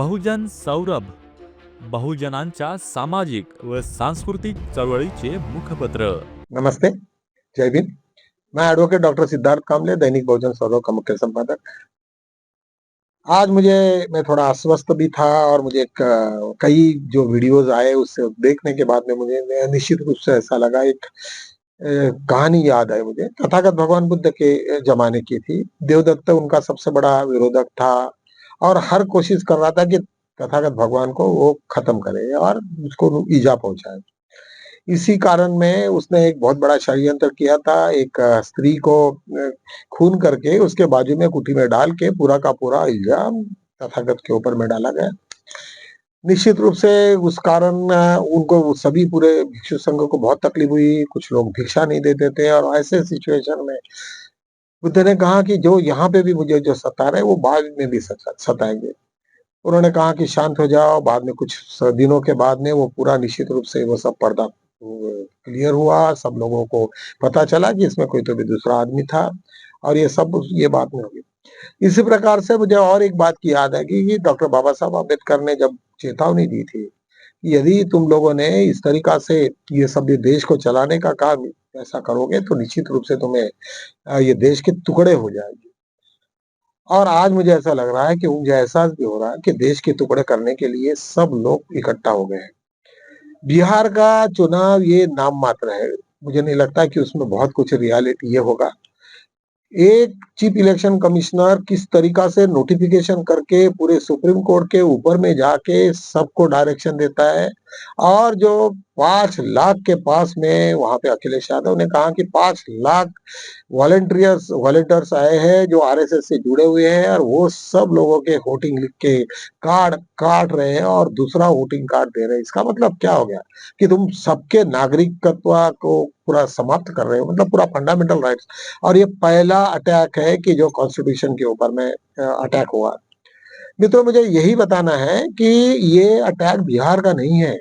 बहुजन सौरभ, बहुजनांच्या सामाजिक व सांस्कृतिक चळवळीचे मुखपत्र. नमस्ते, जय भीम। मैं एडवोकेट डॉक्टर सिद्धार्थ कामले, दैनिक बहुजन सौरभ का मुख्य संपादक। आज मैं थोड़ा अस्वस्थ भी था और मुझे कई जो वीडियोस आए उससे देखने के बाद में मुझे निश्चित रूप से ऐसा लगा। एक कहानी याद आई मुझे, तथागत भगवान बुद्ध के जमाने की थी। देवदत्त उनका सबसे बड़ा विरोधक था और हर कोशिश कर रहा था कि तथागत भगवान को वो खत्म करे और उसको ईजा पहुंचाए। इसी कारण में उसने एक बहुत बड़ा षड्यंत्र किया था। एक स्त्री को खून करके उसके बाजू में कुटी में डाल के पूरा का पूरा इल्जाम तथागत के ऊपर में डाला गया। निश्चित रूप से उस कारण उनको सभी पूरे भिक्षु संघ को बहुत तकलीफ हुई। कुछ लोग भिक्षा नहीं देते थे और ऐसे सिचुएशन में बुद्ध ने कहा कि जो यहाँ पे भी मुझे जो सता रहे वो बाद में भी सताएंगे। उन्होंने कहा कि शांत हो जाओ। बाद में कुछ दिनों के बाद में वो पूरा निश्चित रूप से वो सब पर्दा क्लियर हुआ। सब लोगों को पता चला कि इसमें कोई तो भी दूसरा आदमी था और ये बात नहीं होगी। इसी प्रकार से मुझे और एक बात की याद है कि डॉक्टर बाबा साहब अम्बेडकर ने जब चेतावनी दी थी कि यदि तुम लोगों ने इस तरीका से ये सब ये देश को चलाने का काम ऐसा करोगे तो निश्चित रूप से तुम्हें ये देश के टुकड़े हो जाएंगे। और आज मुझे ऐसा लग रहा है कि मुझे एहसास भी हो रहा है कि देश के टुकड़े करने के लिए सब लोग इकट्ठा हो गए हैं। बिहार का चुनाव ये नाम मात्र है। मुझे नहीं लगता कि उसमें बहुत कुछ रियलिटी ये होगा। एक चीफ इलेक्शन कमिश्नर किस तरीका से नोटिफिकेशन करके पूरे सुप्रीम कोर्ट के ऊपर में जाके सबको डायरेक्शन देता है। और जो 5 लाख के पास में वहां पे अखिलेश यादव ने कहा कि 5 लाख वॉलंटियर्स आए हैं जो आरएसएस से जुड़े हुए हैं और वो सब लोगों के वोटिंग लिख के कार्ड काट रहे हैं और दूसरा वोटिंग कार्ड दे रहे हैं। इसका मतलब क्या हो गया कि तुम सबके नागरिकत्व को पूरा समाप्त कर रहे हो, मतलब पूरा फंडामेंटल राइट्स। और ये पहला अटैक है कि जो कॉन्स्टिट्यूशन के ऊपर में अटैक हुआ। मित्रों, मुझे यही बताना है कि ये अटैक बिहार का नहीं है।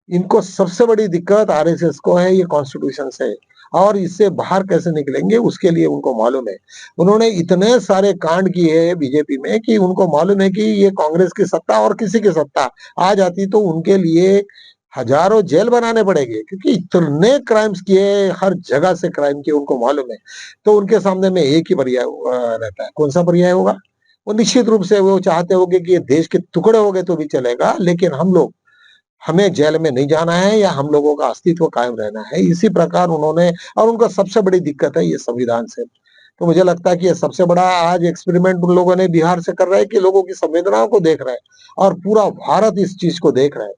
इनको सबसे बड़ी दिक्कत आरएसएस को है, ये कॉन्स्टिट्यूशन से। और इससे बाहर कैसे निकलेंगे उसके लिए उनको मालूम है। उन्होंने इतने सारे कांड किए हैं बीजेपी में कि उनको मालूम है कि ये कांग्रेस की सत्ता और किसी की सत्ता आ जाती तो उनके लिए हजारों जेल बनाने पड़ेंगे, क्योंकि इतने क्राइम्स किए, हर जगह से क्राइम किए, उनको मालूम है। तो उनके सामने में एक ही पर्याय रहता है। कौन सा पर्याय होगा? वो निश्चित रूप से वो चाहते होंगे कि ये देश के टुकड़े हो गए तो भी चलेगा, लेकिन हमें जेल में नहीं जाना है या हम लोगों का अस्तित्व कायम रहना है। इसी प्रकार उन्होंने, और उनका सबसे बड़ी दिक्कत है ये संविधान से। तो मुझे लगता है कि ये सबसे बड़ा आज एक्सपेरिमेंट उन लोगों ने बिहार से कर रहे हैं कि लोगों की संवेदनाओं को देख रहे हैं और पूरा भारत इस चीज को देख रहा है।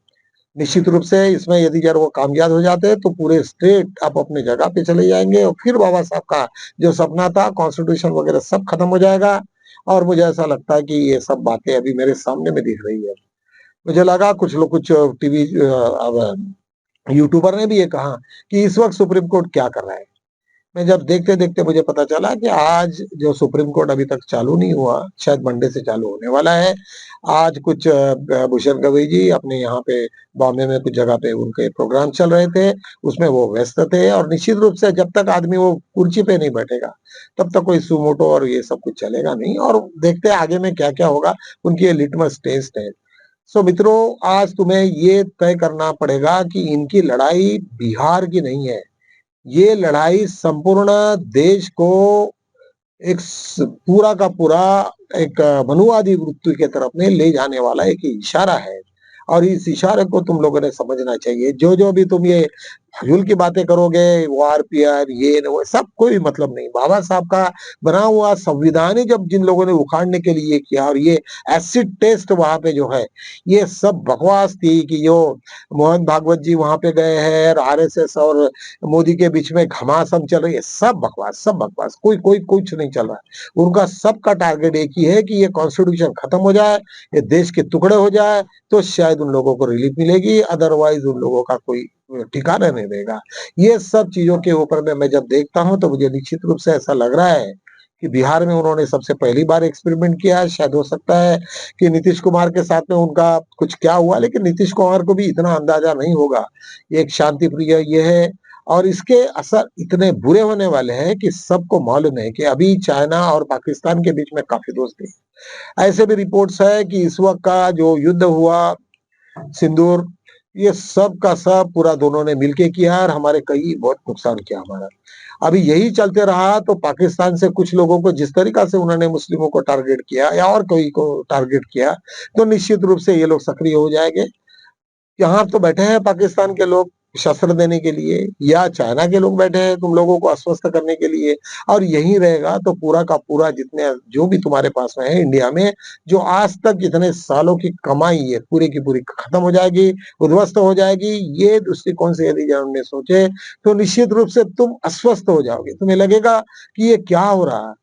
निश्चित रूप से इसमें यदि अगर वो कामयाब हो जाते हैं तो पूरे स्टेट आप अपने जगह पे चले जाएंगे और फिर बाबा साहब का जो सपना था कॉन्स्टिट्यूशन वगैरह सब खत्म हो जाएगा। और मुझे ऐसा लगता है कि ये सब बातें अभी मेरे सामने में दिख रही है। मुझे लगा कुछ टीवी यूट्यूबर ने भी ये कहा कि इस वक्त सुप्रीम कोर्ट क्या कर रहा है। मैं जब देखते-देखते मुझे पता चला कि आज जो सुप्रीम कोर्ट अभी तक चालू नहीं हुआ, शायद मंडे से चालू होने वाला है। आज कुछ भूषण गवई जी अपने यहाँ पे बॉम्बे में कुछ जगह पे उनके प्रोग्राम चल रहे थे, उसमें वो व्यस्त थे। और निश्चित रूप से जब तक आदमी वो कुर्सी पे नहीं बैठेगा, तब तक कोई सुमोटो और ये सब कुछ चलेगा नहीं। और देखते हैं आगे में क्या-क्या होगा, उनकी ये लिटमस टेस्ट है। सो मित्रों, आज तुम्हें ये तय करना पड़ेगा कि इनकी लड़ाई बिहार की नहीं है। ये लड़ाई संपूर्ण देश को पूरा का पूरा एक मनुवादी वृत्ति के तरफ में ले जाने वाला एक इशारा है। और इस इशारे को तुम लोगों ने समझना चाहिए। जो भी तुम ये फजूल की बातें करोगे, वार पीआर ये न वो, सब कोई मतलब नहीं। बाबा साहब का बना हुआ संविधान ही जब जिन लोगों ने उखाड़ने के लिए किया और ये एसिड टेस्ट वहां पे जो है, ये सब बकवास थी कि जो मोहन भागवत जी वहां पे गए हैं और आरएसएस और मोदी के बीच में घमासान चल रही है, सब बकवास, सब बकवास। कोई कोई कुछ नहीं चल रहा है। उनका सबका टारगेट एक ही है कि ये कॉन्स्टिट्यूशन खत्म हो जाए, ये देश के टुकड़े हो जाए, तो शायद उन लोगों को रिलीफ मिलेगी। अदरवाइज उन लोगों का कोई ठिकाना नहीं रहेगा। ये सब चीजों के ऊपर में मैं जब देखता हूं तो मुझे निश्चित रूप से ऐसा लग रहा है कि बिहार में उन्होंने सबसे पहली बार एक्सपेरिमेंट किया है। शायद हो सकता है कि नीतीश कुमार के साथ में उनका कुछ क्या हुआ, लेकिन नीतीश कुमार को भी इतना अंदाजा नहीं होगा। एक शांति प्रिय ये है और इसके असर इतने बुरे होने वाले हैं कि सबको मालूम है कि अभी चाइना और पाकिस्तान के बीच में काफ़ी दोस्ती है। ऐसे भी रिपोर्ट्स है कि इस वक़्त का जो युद्ध हुआ सिंदूर, ये सब का सब पूरा दोनों ने मिलके किया और हमारे कई बहुत नुकसान किया हमारा। अभी यही चलते रहा तो पाकिस्तान से कुछ लोगों को जिस तरीक़ा से उन्होंने मुस्लिमों को टारगेट किया या और कोई को टारगेट किया, तो निश्चित रूप से ये लोग सक्रिय हो जाएँगे। यहाँ तो बैठे हैं पाकिस्तान के लोग शस्त्र देने के लिए या चाइना के लोग बैठे हैं तुम लोगों को आश्वस्त करने के लिए और यही रहेगा तो पूरा का पूरा जितने जो भी तुम्हारे पास में है इंडिया में, जो आज तक इतने सालों की कमाई है, पूरी की पूरी खत्म हो जाएगी, उद्ध्वस्त हो जाएगी। ये दृष्टिकोण से यदि जब हमने सोचे, तो निश्चित रूप से तुम अस्वस्थ हो जाओगे। तुम्हें लगेगा कि ये क्या हो रहा है?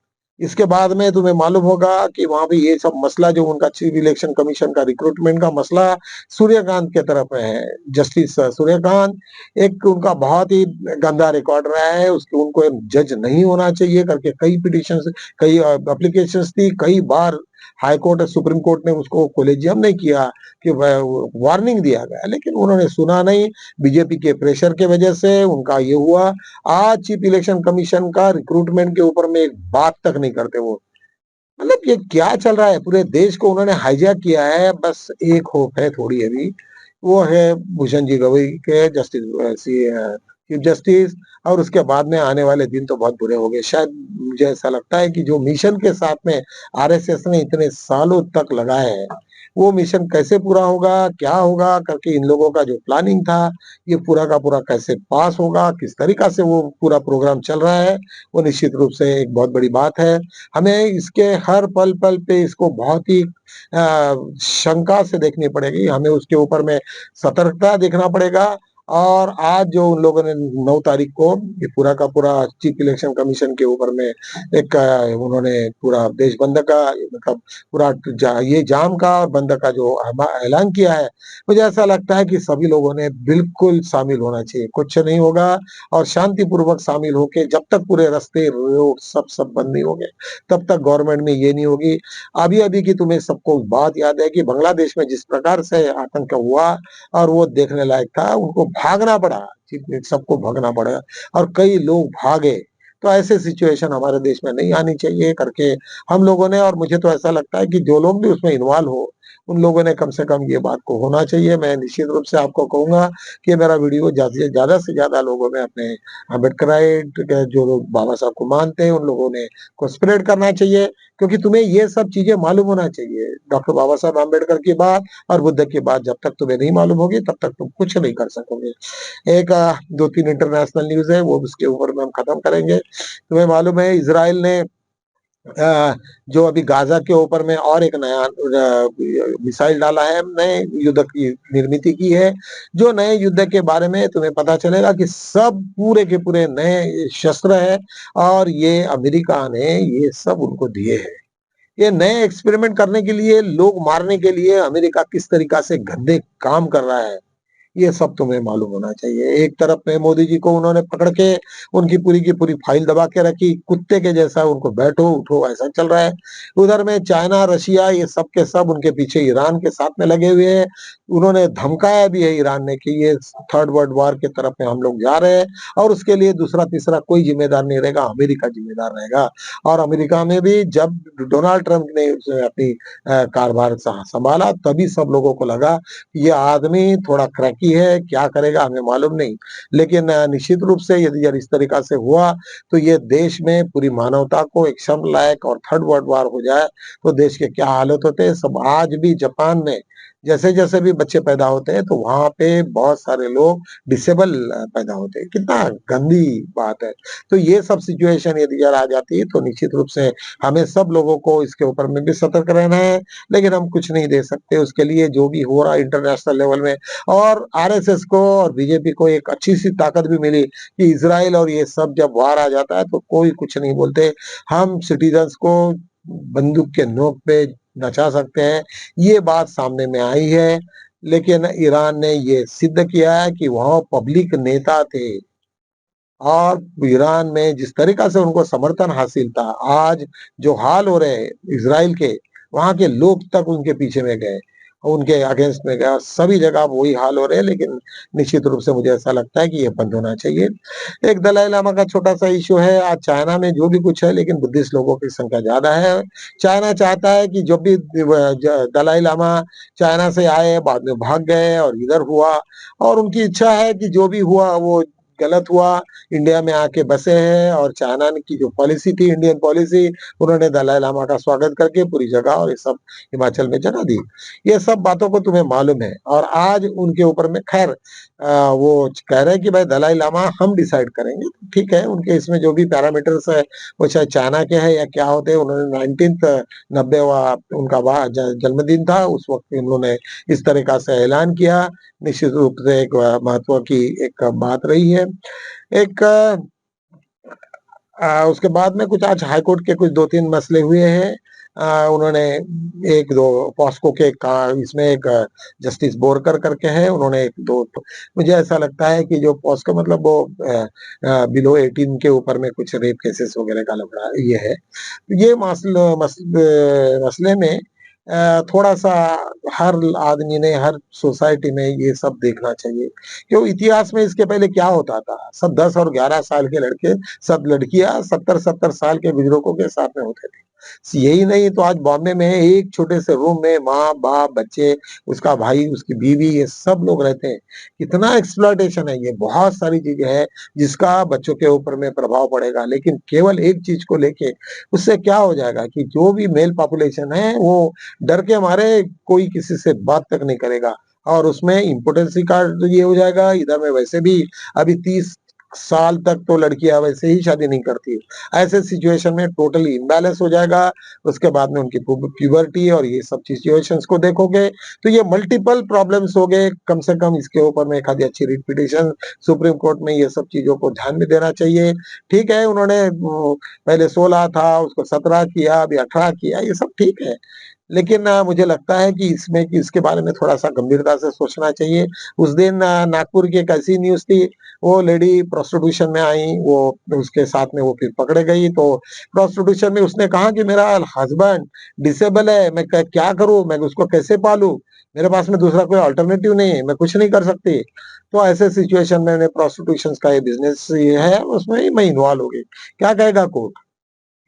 इसके बाद में तुम्हें मालूम होगा कि वहाँ पे ये सब मसला जो उनका चीफ इलेक्शन कमीशन का रिक्रूटमेंट का मसला सूर्यकांत के तरफ में है। जस्टिस सूर्यकांत एक उनका बहुत ही गंदा रिकॉर्ड रहा है, उसको उनको जज नहीं होना चाहिए करके कई पिटिशंस कई एप्लीकेशंस थी, कई बार हाई कोर्ट और सुप्रीम कोर्ट ने उसको कोलेजियम नहीं किया कि वार्निंग दिया गया, लेकिन उन्होंने सुना नहीं। बीजेपी के प्रेशर के वजह से उनका ये हुआ। आज चीफ इलेक्शन कमीशन का रिक्रूटमेंट के ऊपर में एक बात तक नहीं करते वो। मतलब ये क्या चल रहा है? पूरे देश को उन्होंने हाईजैक किया है। बस एक होप है थोड़ी अभी, वो है भूषण जी गवई के चीफ जस्टिस और उसके बाद में आने वाले दिन तो बहुत बुरे हो गए। शायद मुझे ऐसा लगता है कि जो मिशन के साथ में आरएसएस ने इतने सालों तक लगाए हैं, वो मिशन कैसे पूरा होगा, क्या होगा करके इन लोगों का जो प्लानिंग था, ये पूरा का पूरा कैसे पास होगा, किस तरीका से वो पूरा प्रोग्राम चल रहा है, वो निश्चित रूप से एक बहुत बड़ी बात है। हमें इसके हर पल-पल पे इसको बहुत ही शंका से देखनी पड़ेगी। हमें उसके ऊपर में सतर्कता देखना पड़ेगा और आज जो उन लोगों ने 9 तारीख को ये पूरा का पूरा चीफ इलेक्शन कमीशन के ऊपर में एक उन्होंने पूरा देश बंद का मतलब पूरा ये जाम का और बंद का जो ऐलान किया है, मुझे ऐसा लगता है कि सभी लोगों ने बिल्कुल शामिल होना चाहिए। कुछ नहीं होगा और शांतिपूर्वक शामिल होके जब तक पूरे रास्ते, रोड सब बंद नहीं होंगे, तब तक गवर्नमेंट में ये नहीं होगी। अभी-अभी की तुम्हें सबको बात याद है कि बांग्लादेश में जिस प्रकार से आतंक हुआ और वो देखने लायक था, उनको भागना पड़ा, सबको भागना पड़ा और कई लोग भागे। तो ऐसे सिचुएशन हमारे देश में नहीं आनी चाहिए करके हम लोगों ने और मुझे तो ऐसा लगता है कि जो लोग भी उसमें इन्वॉल्व हो, उन लोगों ने कम से कम ये बात को होना चाहिए। मैं निश्चित रूप से आपको कहूँगा कि मेरा वीडियो से ज़्यादा लोगों में अपने अम्बेडकराइट के जो लोग बाबा साहब को मानते हैं, उन लोगों ने को स्प्रेड करना चाहिए क्योंकि तुम्हें ये सब चीज़ें मालूम होना चाहिए। डॉक्टर बाबा साहब अम्बेडकर की बात और बुद्ध की बात जब तक तुम्हें नहीं मालूम होगी, तब तक तुम कुछ नहीं कर सकोगे। एक 2-3 इंटरनेशनल न्यूज़ है, वो उसके ऊपर में हम खत्म करेंगे। तुम्हें मालूम है इज़राइल ने जो अभी गाज़ा के ऊपर में और एक नया मिसाइल डाला है, नए युद्ध की निर्मित की है। जो नए युद्ध के बारे में तुम्हें पता चलेगा कि सब पूरे के पूरे नए शस्त्र है और ये अमेरिका ने ये सब उनको दिए हैं। ये नए एक्सपेरिमेंट करने के लिए, लोग मारने के लिए अमेरिका किस तरीका से गंदे काम कर रहा है। ये सब तुम्हें मालूम होना चाहिए। एक तरफ में मोदी जी को उन्होंने पकड़ के उनकी पूरी की पूरी फाइल दबा के रखी, कुत्ते के जैसा उनको बैठो, उठो ऐसा चल रहा है। उधर में चाइना, रशिया ये सब के सब उनके पीछे ईरान के साथ में लगे हुए हैं। उन्होंने धमकाया भी है ईरान ने कि ये थर्ड वर्ल्ड वॉर के तरफ में हम लोग जा रहे हैं और उसके लिए दूसरा, तीसरा कोई ज़िम्मेदार नहीं रहेगा, अमेरिका ज़िम्मेदार रहेगा। और अमेरिका में भी जब डोनाल्ड ट्रंप ने अपनी कारभार संभाला तभी सब लोगों को लगा ये आदमी थोड़ा क्रैकी है, क्या करेगा हमें मालूम नहीं। लेकिन निश्चित रूप से यदि इस तरीका से हुआ, तो ये देश में पूरी मानवता को एक शर्म लायक और थर्ड वर्ल्ड वॉर हो जाए, तो देश के क्या हालत होते हैं। सब आज भी जापान में जैसे-जैसे भी बच्चे पैदा होते हैं, तो वहाँ पे बहुत सारे लोग डिसेबल पैदा होते हैं। कितना गंदी बात है। तो ये सब सिचुएशन यदि अगर आ जाती है, तो निश्चित रूप से हमें सब लोगों को इसके ऊपर में भी सतर्क रहना है। लेकिन हम कुछ नहीं दे सकते उसके लिए जो भी हो रहा है इंटरनेशनल लेवल में और आरएसएस को और बीजेपी को एक अच्छी-सी ताकत भी मिली कि इज़राइल और ये सब जब वार आ जाता है तो कोई कुछ नहीं बोलते। हम सिटीज़न्स को बंदूक के नोक पे नचा सकते हैं, ये बात सामने में आई है। लेकिन ईरान ने ये सिद्ध किया है कि वहाँ पब्लिक नेता थे और ईरान में जिस तरीका से उनको समर्थन हासिल था, आज जो हाल हो रहे हैं इज़राइल के, वहाँ के लोग तक उनके पीछे में गए। उनके अगेंस्ट में गया। सभी जगह वही हाल हो रहे हैं, लेकिन निश्चित रूप से मुझे ऐसा लगता है कि ये बंद होना चाहिए। एक दलाई लामा का छोटा-सा इश्यू है, आज चाइना में जो भी कुछ है, लेकिन बुद्धिस्ट लोगों की संख्या ज़्यादा है। चाइना चाहता है कि जब भी दलाई लामा चाइना से आए, बाद में भाग गए और इधर हुआ, और उनकी इच्छा है कि जो भी हुआ वो गलत हुआ, इंडिया में आके बसे हैं, और चाइना की जो पॉलिसी थी, इंडियन पॉलिसी, उन्होंने दलाई लामा का स्वागत करके पूरी जगह और ये सब हिमाचल में जगह दी। ये सब बातों को तुम्हें मालूम है, और आज उनके ऊपर में खैर वो कह रहे हैं कि भाई दलाई लामा हम डिसाइड करेंगे। ठीक है, उनके इसमें जो भी पैरामीटर्स है, वो चाहे चाइना के हैं या क्या होते हैं, उन्होंने 19th 90वां उनका जन्मदिन था, उस वक़्त उन्होंने इस तरीक़ा से ऐलान किया। निश्चित रूप से एक महत्व की एक बात रही है। एक उसके बाद में कुछ आज हाई कोर्ट के कुछ 2-3 मसले हुए हैं। उन्होंने 1-2 पॉस्को के का इसमें एक जस्टिस बोरकर करके हैं, उन्होंने 1-2 मुझे ऐसा लगता है कि जो पॉस्को मतलब वो बिलो 18 के ऊपर में कुछ रेप केसेस वगैरह का लफड़ा ये है। ये मसले में थोड़ा-सा हर आदमी ने, हर सोसाइटी में ये सब देखना चाहिए। क्यों इतिहास में इसके पहले क्या होता था? सब 10 और 11 साल के लड़के, सब लड़कियाँ 70-70 साल के बुजुर्गों के साथ में होते थे। यही नहीं तो आज बॉम्बे में एक छोटे से रूम में माँ-बाप, बच्चे, उसका भाई, उसकी बीवी, ये सब लोग रहते हैं। कितना एक्सप्लॉइटेशन है ये, बहुत सारी चीज़ें हैं जिसका बच्चों के ऊपर में प्रभाव पड़ेगा। लेकिन केवल एक चीज़ को लेके उससे क्या हो जाएगा कि जो भी मेल पॉपुलेशन है वो डर के मारे कोई किसी से बात तक नहीं करेगा, और उसमें इम्पोर्टेंसी का ये हो जाएगा। इधर में वैसे भी अभी 30 साल तक तो लड़कियां वैसे ही शादी नहीं करती। ऐसे सिचुएशन में टोटली इम्बैलेंस हो जाएगा। उसके बाद में उनकी प्यूबर्टी और ये सब सिचुएशंस को देखोगे तो ये मल्टीपल प्रॉब्लम्स हो गए। कम से कम इसके ऊपर में एक आधी अच्छी रिट पिटीशन सुप्रीम कोर्ट में ये सब चीजों को ध्यान में देना चाहिए। ठीक है, उन्होंने पहले 16 था, उसको 17 किया, अभी 18 किया, ये सब ठीक है। लेकिन मुझे लगता है कि इसमें कि इसके बारे में थोड़ा-सा गंभीरता से सोचना चाहिए। उस दिन नागपुर की एक ऐसी न्यूज़ थी, वो लेडी प्रोस्टिट्यूशन में आई, वो उसके साथ में वो फिर पकड़े गई, तो प्रोस्टिट्यूशन में उसने कहा कि मेरा हस्बैंड डिसेबल है, मैं क क्या करूँ? मैं उसको कैसे पालूँ? मेरे पास में दूसरा कोई अल्टरनेटिव नहीं है, मैं कुछ नहीं कर सकती। तो ऐसे सिचुएशन में प्रोस्टिट्यूशंस का ये बिज़नेस ये है, उसमें ही मैं इन्वॉल्व हो गई। क्या कहेगा कोर्ट?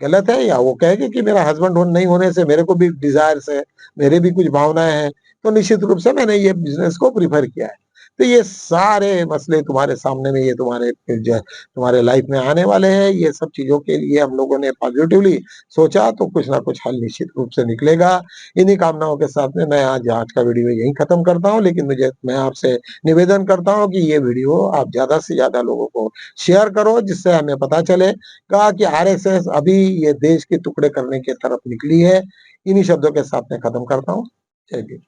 गलत है, या वो कहेगी कि मेरा हस्बैंड नहीं होने से मेरे को भी डिज़ायर्स है, मेरे भी कुछ भावनाएँ हैं, तो निश्चित रूप से मैंने ये बिज़नेस को प्रेफ़र किया है। तो ये सारे मसले तुम्हारे सामने में, ये तुम्हारे लाइफ़ में आने वाले हैं। ये सब चीज़ों के लिए हम लोगों ने पॉज़िटिवली सोचा तो कुछ ना कुछ हल निश्चित रूप से निकलेगा। इन्हीं कामनाओं के साथ में मैं आज का वीडियो यहीं ख़त्म करता हूँ, लेकिन मैं आपसे निवेदन करता हूँ कि ये वीडियो आप ज़्यादा से ज़्यादा लोगों को शेयर करो, जिससे हमें पता चले कहा कि आरएसएस अभी ये देश के टुकड़े करने की तरफ निकली है। इन्हीं शब्दों के साथ मैं खत्म करता हूँ। जय भीम।